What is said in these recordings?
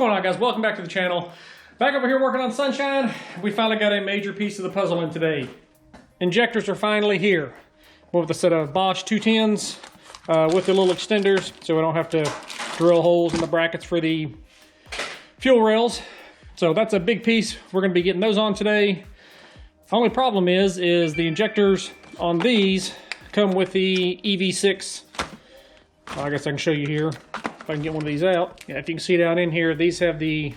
going on, guys? Welcome back to the channel. Back over here working on Sunshine. We finally got a major piece of the puzzle in today. Injectors are finally here with a set of Bosch 210s with the little extenders, so we don't have to drill holes in the brackets for the fuel rails. So that's a big piece. We're going to be getting those on today. The only problem is the injectors on these come with the EV6. I guess I can show you here if I can get one of these out. Yeah, if you can see down in here, these have for the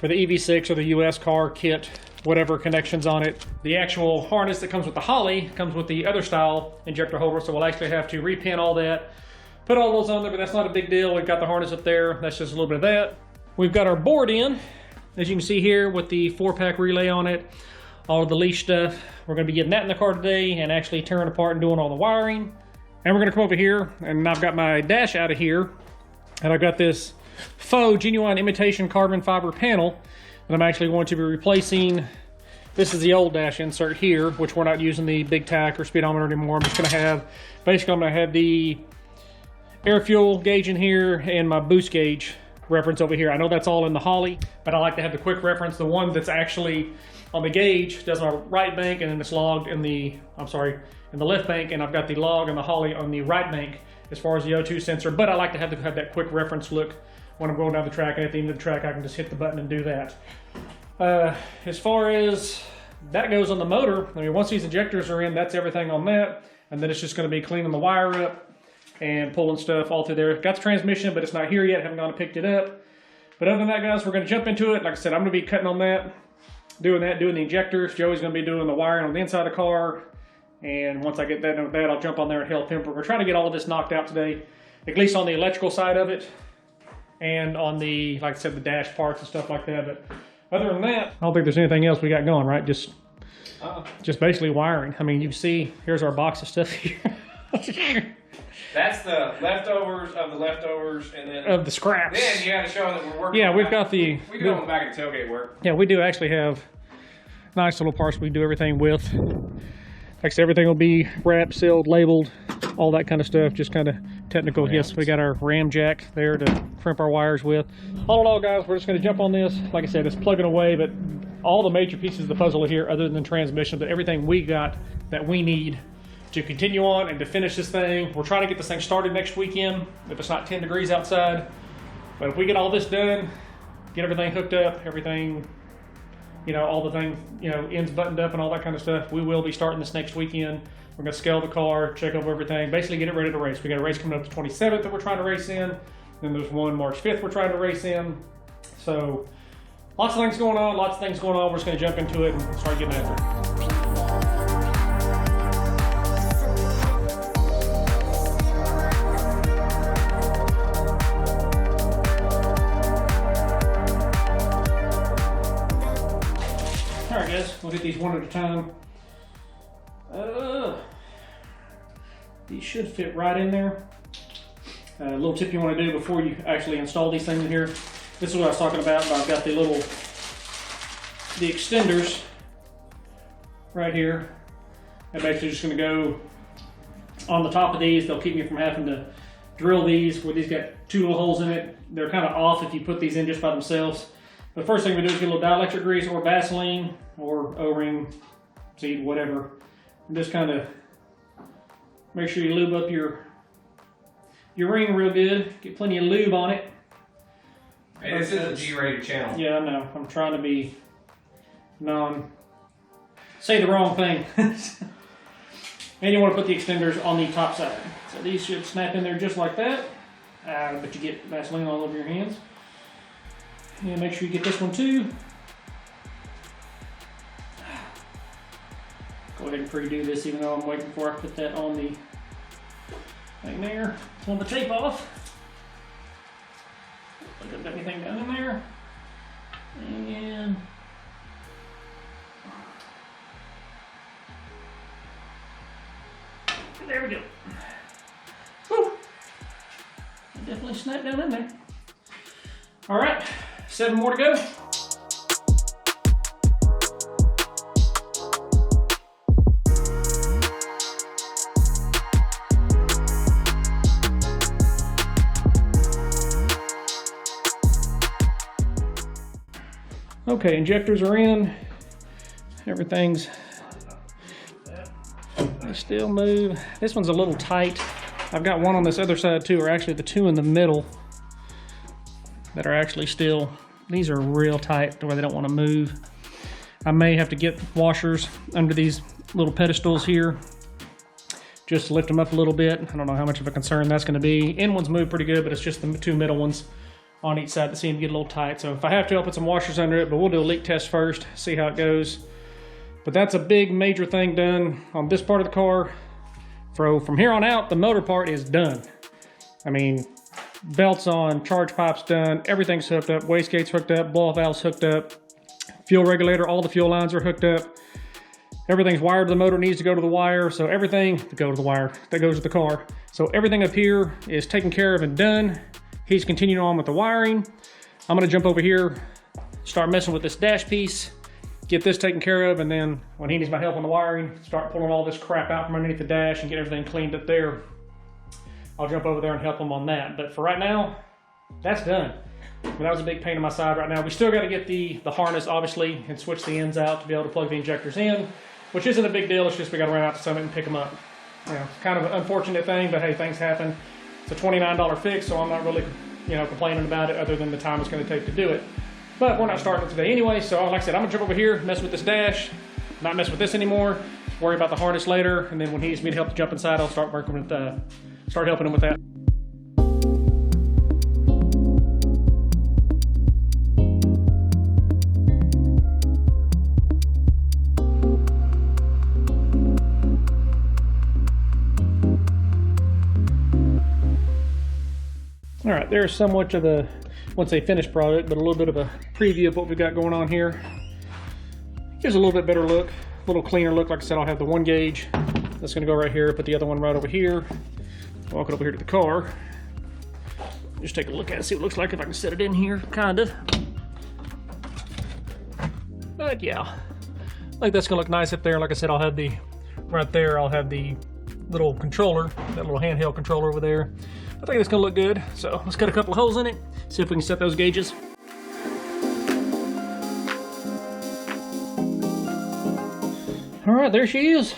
EV6 or the US car kit, whatever connections on it. The actual harness that comes with the Holly comes with the other style injector holder, so we'll actually have to repin all that, put all those on there, but that's not a big deal. We've got the harness up there. That's just a little bit of that. We've got our board in, as you can see here, with the 4-pack relay on it, all of the leash stuff. We're going to be getting that in the car today and actually tearing apart and doing all the wiring. And we're going to come over here, and I've got my dash out of here, and I've got this faux genuine imitation carbon fiber panel that I'm actually going to be replacing. This is the old dash insert here, which we're not using the big tack or speedometer anymore. I'm just going to have, basically I'm going to have the air fuel gauge in here and my boost gauge reference over here. I know that's all in the Holly, but I like to have the quick reference, the one that's actually on the gauge does my right bank, and then it's logged in the, in the left bank, and I've got the log and the Holly on the right bank as far as the O2 sensor. But I like to have that quick reference look when I'm going down the track, and at the end of the track I can just hit the button and do that. As far as that goes on the motor, I mean, once these injectors are in, that's everything on that, and then it's just going to be cleaning the wire up and pulling stuff all through there. Got the transmission, but it's not here yet. Haven't gone and picked it up. But other than that, guys, we're going to jump into it. Like I said, I'm going to be cutting on that, doing the injectors. Joey's going to be doing the wiring on the inside of the car. And once I get that done with that, I'll jump on there and help him. We're trying to get all of this knocked out today, at least on the electrical side of it, and on the, like I said, the dash parts and stuff like that. But other than that, I don't think there's anything else we got going, right? Just basically wiring. I mean, you see, here's our box of stuff here. That's the leftovers of the leftovers, and then of the scraps. Then you got to show that we're working. Yeah, we've got the. We do on the back of the tailgate work. Yeah, we do actually have nice little parts we do everything with. Like I said, everything will be wrapped, sealed, labeled, all that kind of stuff. Just kind of technical. Yes, we got our ram jack there to crimp our wires with. All in all, guys, we're just going to jump on this. Like I said, it's plugging away, but all the major pieces of the puzzle are here, other than transmission. But everything we got that we need to continue on and to finish this thing. We're trying to get this thing started next weekend, if it's not 10 degrees outside. But if we get all this done, get everything hooked up, everything, you know, all the things, you know, ends buttoned up and all that kind of stuff, we will be starting this next weekend. We're going to scale the car, check over everything, basically get it ready to race. We got a race coming up the 27th that we're trying to race in. Then there's one March 5th we're trying to race in. So lots of things going on, We're just going to jump into it and start getting after it. Alright guys, we'll hit these one at a time. These should fit right in there. A little tip you want to do before you actually install these things in here. This is what I was talking about. I've got the extenders right here. I'm basically just going to go on the top of these. They'll keep me from having to drill these, where these got 2 little holes in it. They're kind of off if you put these in just by themselves. The first thing we do is get a little dielectric grease or Vaseline or O-ring, seed, whatever. And just kind of make sure you lube up your ring real good. Get plenty of lube on it. Hey, this is a G-rated channel. Yeah, I know. I'm trying to be say the wrong thing. And you want to put the extenders on the top side. So these should snap in there just like that. But you get Vaseline all over your hands. And make sure you get this one too. Go ahead and pre-do this, even though I'm waiting before I put that on the thing there. Pull the tape off. Put everything down in there. And there we go. Woo! Definitely snap down in there. All right. 7 more to go. Okay, injectors are in. Everything's, they still move. This one's a little tight. I've got one on this other side too, or actually the two in the middle that are actually still, these are real tight to where they don't want to move. I may have to get washers under these little pedestals here just to lift them up a little bit. I don't know how much of a concern that's going to be. End ones move pretty good, but it's just the two middle ones on each side that seem to get a little tight. So if I have to, I'll put some washers under it, but we'll do a leak test first, see how it goes. But that's a big major thing done on this part of the car. From here on out, the motor part is done. I mean, belts on, charge pipes done, everything's hooked up, wastegate's hooked up, blow-off valves hooked up, fuel regulator, all the fuel lines are hooked up. Everything's wired to the motor, needs to go to the wire, so everything to go to the wire that goes to the car. So everything up here is taken care of and done. He's continuing on with the wiring. I'm gonna jump over here, start messing with this dash piece, get this taken care of, and then when he needs my help on the wiring, start pulling all this crap out from underneath the dash and get everything cleaned up there. I'll jump over there and help him on that. But for right now, that's done. I mean, that was a big pain in my side right now. We still got to get the harness, obviously, and switch the ends out to be able to plug the injectors in, which isn't a big deal. It's just we got to run out to Summit and pick them up. You know, kind of an unfortunate thing, but hey, things happen. It's a $29 fix, so I'm not really, complaining about it other than the time it's going to take to do it. But we're not starting it today anyway, so like I said, I'm gonna jump over here, mess with this dash, not mess with this anymore, worry about the harness later, and then when he needs me to help to jump inside, I'll start working with, start helping him with that. All right, there's somewhat of the, once a finished product, but a little bit of a preview of what we've got going on here. Gives a little bit better look, a little cleaner look. Like I said, I'll have the one gauge that's gonna go right here, put the other one right over here. Walk it over here to the car. Just take a look at it, see what it looks like if I can set it in here, kind of. But yeah, I think that's gonna look nice up there. Like I said, I'll have the, right there, I'll have the little controller, that little handheld controller over there. I think it's gonna look good. So let's cut a couple of holes in it, see if we can set those gauges. All right, there she is.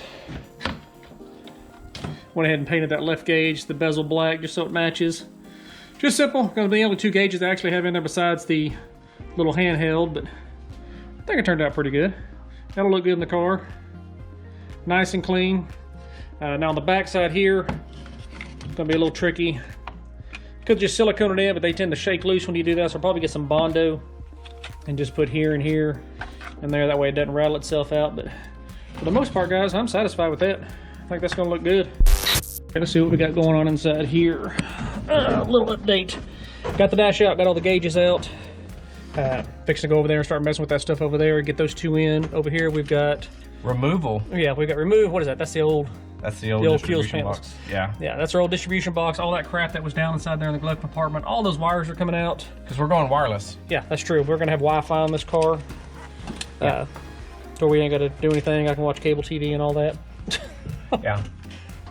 Went ahead and painted that left gauge, the bezel black, just so it matches. Just simple, gonna be the only two gauges I actually have in there besides the little handheld, but I think it turned out pretty good. That'll look good in the car. Nice and clean. Now on the back side here, it's gonna be a little tricky. Could just silicone it in, but they tend to shake loose when you do that, so I'll probably get some Bondo and just put here and here and there. That way it doesn't rattle itself out. But for the most part, guys, I'm satisfied with that. I think that's gonna look good. Let's see what we got going on inside here. A little update. Got the dash out, got all the gauges out. Fixing to go over there and start messing with that stuff over there. Get those two in. Over here we've got removal. Yeah, we've got remove. What is that? That's the old. That's the old distribution box. Yeah. Yeah, that's our old distribution box. All that crap that was down inside there in the glove compartment. All those wires are coming out. Because we're going wireless. Yeah, that's true. We're gonna have Wi-Fi on this car. Yeah. So we ain't gotta do anything. I can watch cable TV and all that. Yeah.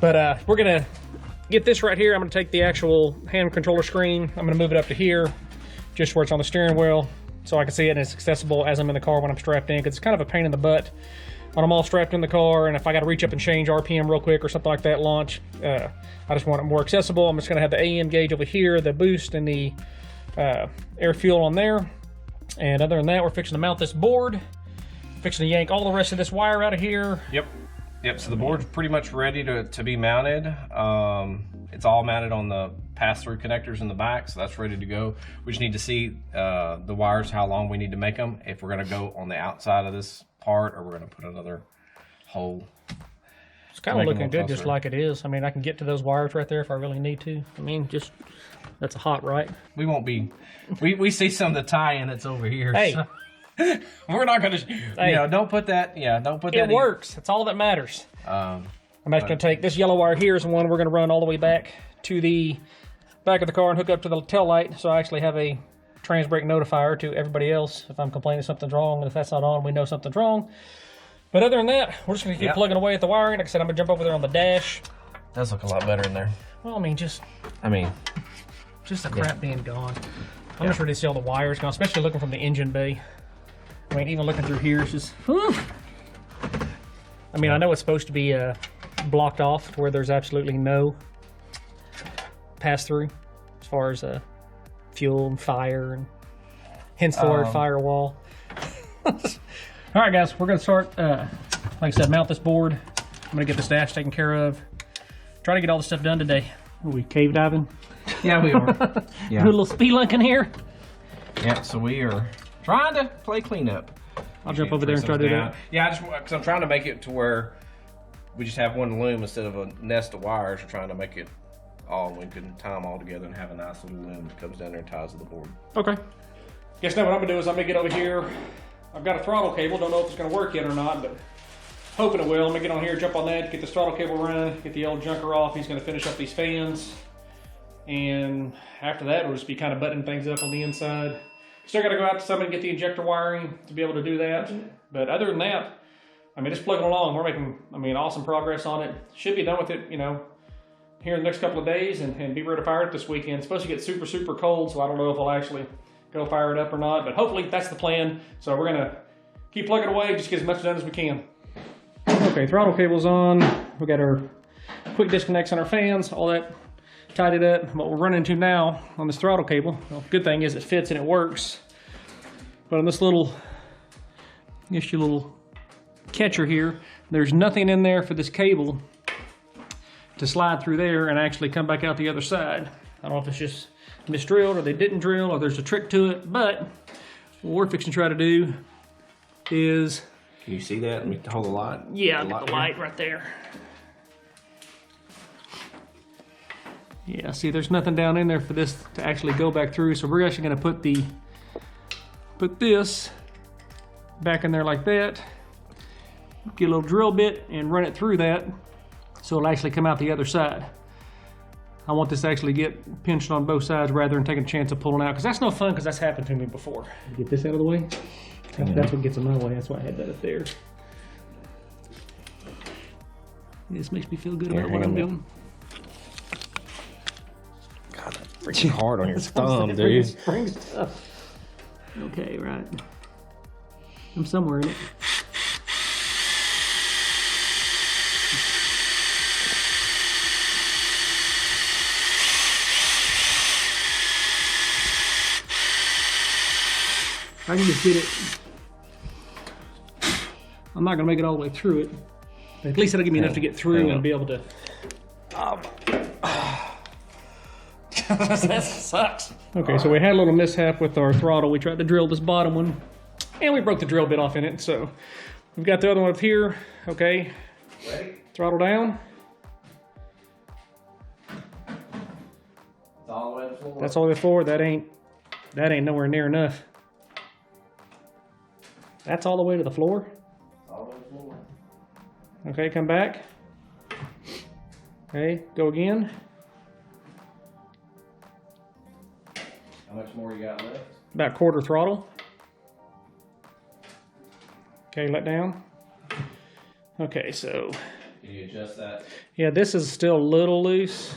But we're gonna get this right here. I'm gonna take the actual hand controller screen. I'm gonna move it up to here, just where it's on the steering wheel, so I can see it and it's accessible as I'm in the car when I'm strapped in, because it's kind of a pain in the butt when I'm all strapped in the car, and if I gotta reach up and change RPM real quick or something like that, launch, I just want it more accessible. I'm just gonna have the AM gauge over here, the boost and the air fuel on there. And other than that, we're fixing to mount this board, fixing to yank all the rest of this wire out of here. Yep, so the board's pretty much ready to be mounted. It's all mounted on the pass-through connectors in the back, so that's ready to go. We just need to see the wires, how long we need to make them, if we're gonna go on the outside of this part or we're gonna put another hole. It's kind of looking good just like it is. I mean, I can get to those wires right there if I really need to. I mean, just, that's a hot right. We won't be, we see some of the tie-in that's over here. Hey. So. We're not gonna, don't put that, don't put that. It works, that's all that matters. I'm actually gonna take this yellow wire here is the one we're gonna run all the way back to the back of the car and hook up to the tail light, so I actually have a trans brake notifier to everybody else if I'm complaining something's wrong, and if that's not on, we know something's wrong. But other than that, we're just gonna keep plugging away at the wiring. Like I said, I'm gonna jump over there on the dash. Does look a lot better in there. Well, I mean, just the crap being gone. I'm just ready to see all the wires gone, especially looking from the engine bay. I mean, even looking through here, it's just, whew. I mean, I know it's supposed to be blocked off to where there's absolutely no pass-through as far as fuel and fire, and hence the word firewall. All right, guys, we're going to start, like I said, mount this board. I'm going to get this dash taken care of. Try to get all this stuff done today. Are we cave diving? Yeah, we are. Yeah. Do a little spelunking here. Yeah, so we are trying to play cleanup. I'll jump over there and try to do that. Yeah, because I'm trying to make it to where we just have one loom instead of a nest of wires. We're trying to make it all, we can tie them all together and have a nice little loom that comes down there and ties to the board. Okay. Guess now what I'm gonna do is I'm gonna get over here. I've got a throttle cable. Don't know if it's gonna work yet or not, but hoping it will. I'm gonna get on here, jump on that, get this throttle cable running, get the old junker off. He's gonna finish up these fans. And after that, we'll just be kind of buttoning things up on the inside. Still got to go out to somebody and get the injector wiring to be able to do that. But other than that, I mean, it's plugging along. We're making, I mean, awesome progress on it. Should be done with it, you know, here in the next couple of days and be ready to fire it this weekend. It's supposed to get super, super cold, so I don't know if I'll actually go fire it up or not. But hopefully that's the plan. So we're going to keep plugging away, just get as much done as we can. Okay, throttle cable's on. We got our quick disconnects on our fans, all that. Tied it up. What we're running into now on this throttle cable, well, good thing is it fits and it works. But on this little, I guess your little catcher here, there's nothing in there for this cable to slide through there and actually come back out the other side. I don't know if it's just misdrilled or they didn't drill or there's a trick to it, but what we're fixing to try to do is... Can you see that? Let me hold the light. Yeah, I'll get the light right there. Yeah, see, there's nothing down in there for this to actually go back through, so we're actually going to put this back in there like that. Get a little drill bit and run it through that, so it'll actually come out the other side. I want this to actually get pinched on both sides rather than taking a chance of pulling out, because that's no fun, because that's happened to me before. Get this out of the way. That's what gets in my way. That's why I had that up there. This makes me feel good about what I'm doing. Freaking hard on your thumb, dude. Spring stuff. Okay, right. I'm somewhere in it. I can just get it. I'm not gonna make it all the way through it. But at least it'll give me enough to get through and be able to. That sucks. Okay, so we had a little mishap with our throttle. We tried to drill this bottom one, and we broke the drill bit off in it. So we've got the other one up here. Okay, Ready? Throttle down. It's all the way to the floor. That's all the way forward. That ain't nowhere near enough. That's all the way to the floor. It's all the way to the floor. Okay, come back. Okay, go again. How much more you got left? About quarter throttle. Okay, let down. Okay, so. Can you adjust that? Yeah, this is still a little loose.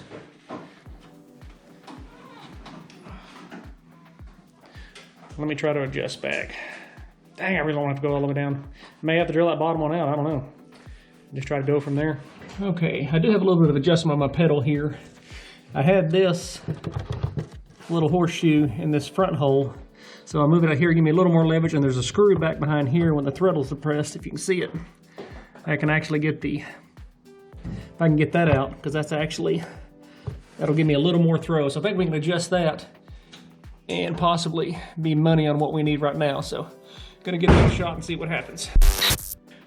Let me try to adjust back. Dang, I really don't have to go all the way down. May have to drill that bottom one out, I don't know. Just try to go from there. Okay, I do have a little bit of adjustment on my pedal here. I had this little horseshoe in this front hole. So I move it out here, give me a little more leverage, and there's a screw back behind here when the throttle's depressed, if you can see it. I can actually get the, if I can get that out, because that's actually, that'll give me a little more throw. So I think we can adjust that and possibly be money on what we need right now. So gonna give it a shot and see what happens.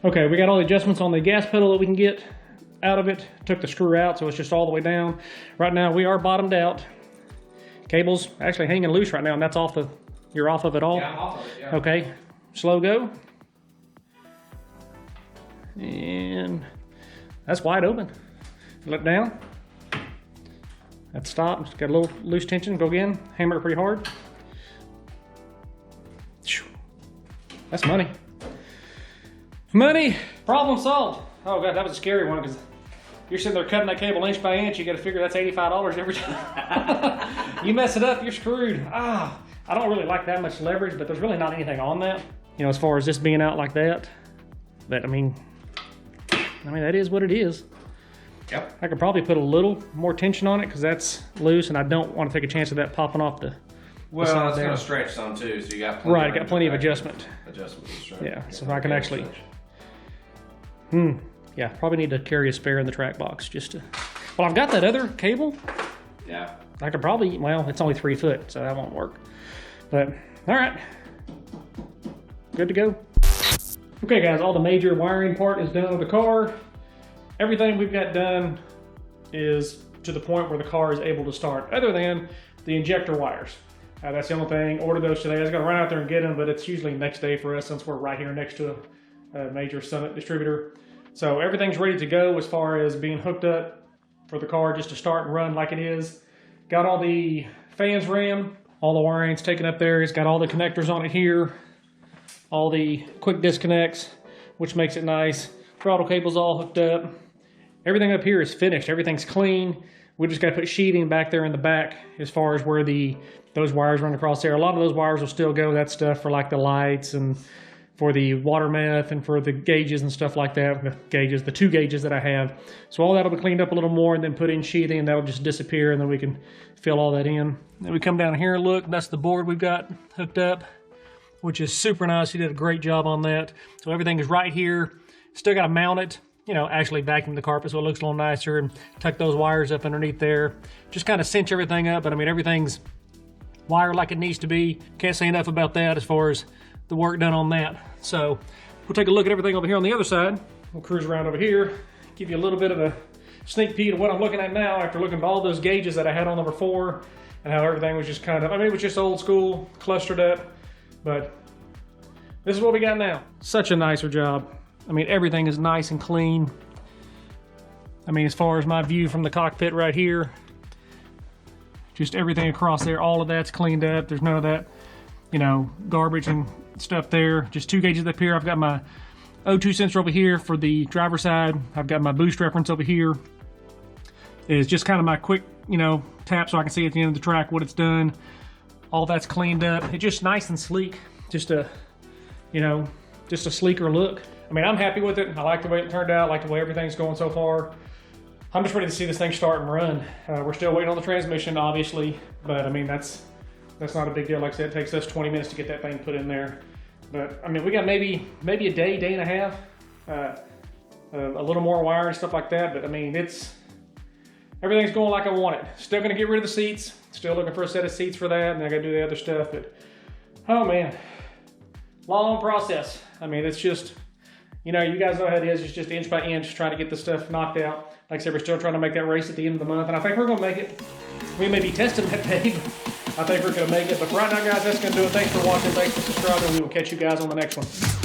Okay, we got all the adjustments on the gas pedal that we can get out of it. Took the screw out, so it's just all the way down. Right now we are bottomed out. Cable's actually hanging loose right now, and that's off the, you're off of it all? Yeah, I'm off of it, yeah. Okay, slow go. And that's wide open. Let down. That's stopped. It's got a little loose tension. Go again. Hammer it pretty hard. That's money. Money! Problem solved. Oh God, that was a scary one because you're sitting there cutting that cable inch by inch. You got to figure that's $85 every time. You mess it up, you're screwed. I don't really like that much leverage, but there's really not anything on that. you know, as far as this being out like that, I mean, that is what it is. Yep. I could probably put a little more tension on it because that's loose, and I don't want to take a chance of that popping off the. Well, it's going to stretch some too, so you got plenty. Right, got plenty of adjustment. Yeah, so if I can actually. Yeah, probably need to carry a spare in the track box just to. Well, I've got that other cable. Yeah. I could probably. Well, it's only 3 foot, so that won't work. But all right, good to go. Okay, guys, all the major wiring part is done with the car. Everything we've got done is to the point where the car is able to start, other than the injector wires. That's the only thing. Ordered those today. I was going to run out there and get them, but it's usually next day for us since we're right here next to a major Summit distributor. So everything's ready to go as far as being hooked up for the car just to start and run like it is. Got all the fans ran, all the wiring's taken up there. It's got all the connectors on it here, all the quick disconnects, which makes it nice. Throttle cable's all hooked up. Everything up here is finished. Everything's clean. We just got to put sheeting back there in the back as far as where those wires run across there. A lot of those wires will still go. That stuff for like the lights and for the water meth and for the gauges and stuff like that. The 2 gauges that I have. So all that'll be cleaned up a little more and then put in sheeting, and that'll just disappear, and then we can fill all that in. Then we come down here and look. That's the board we've got hooked up, which is super nice. He did a great job on that. So everything is right here. Still got to mount it. You know, actually vacuum the carpet so it looks a little nicer and tuck those wires up underneath there. Just kind of cinch everything up, but I mean, everything's wired like it needs to be. Can't say enough about that as far as the work done on that. So we'll take a look at everything over here on the other side. We'll cruise around over here, give you a little bit of a sneak peek of what I'm looking at now after looking at all those gauges that I had on number 4 and how everything was just kind of, I mean, it was just old school, clustered up, but this is what we got now. Such a nicer job. I mean, everything is nice and clean. I mean, as far as my view from the cockpit right here, just everything across there, all of that's cleaned up. There's none of that, you know, garbage and stuff there. Just 2 gauges up here. I've got my O2 sensor over here for the driver's side. I've got my boost reference over here. It's just kind of my quick, you know, tap so I can see at the end of the track what it's done. All that's cleaned up. It's just nice and sleek. Just a, you know, just a sleeker look. I mean, I'm happy with it. I like the way it turned out. I like the way everything's going so far. I'm just ready to see this thing start and run. We're still waiting on the transmission, obviously, but I mean, that's not a big deal. Like I said, it takes us 20 minutes to get that thing put in there. But I mean, we got maybe a day and a half, a little more wire and stuff like that. But I mean, everything's going like I want it. Still gonna get rid of the seats. Still looking for a set of seats for that, and I gotta do the other stuff. But oh man, long process. I mean, it's just, you know, you guys know how it is. It's just inch by inch trying to get the stuff knocked out. Like I said, we're still trying to make that race at the end of the month, and I think we're gonna make it. We may be testing that day, but I think we're gonna make it. But for right now, guys, that's gonna do it. Thanks for watching. Thanks for subscribing. We will catch you guys on the next one.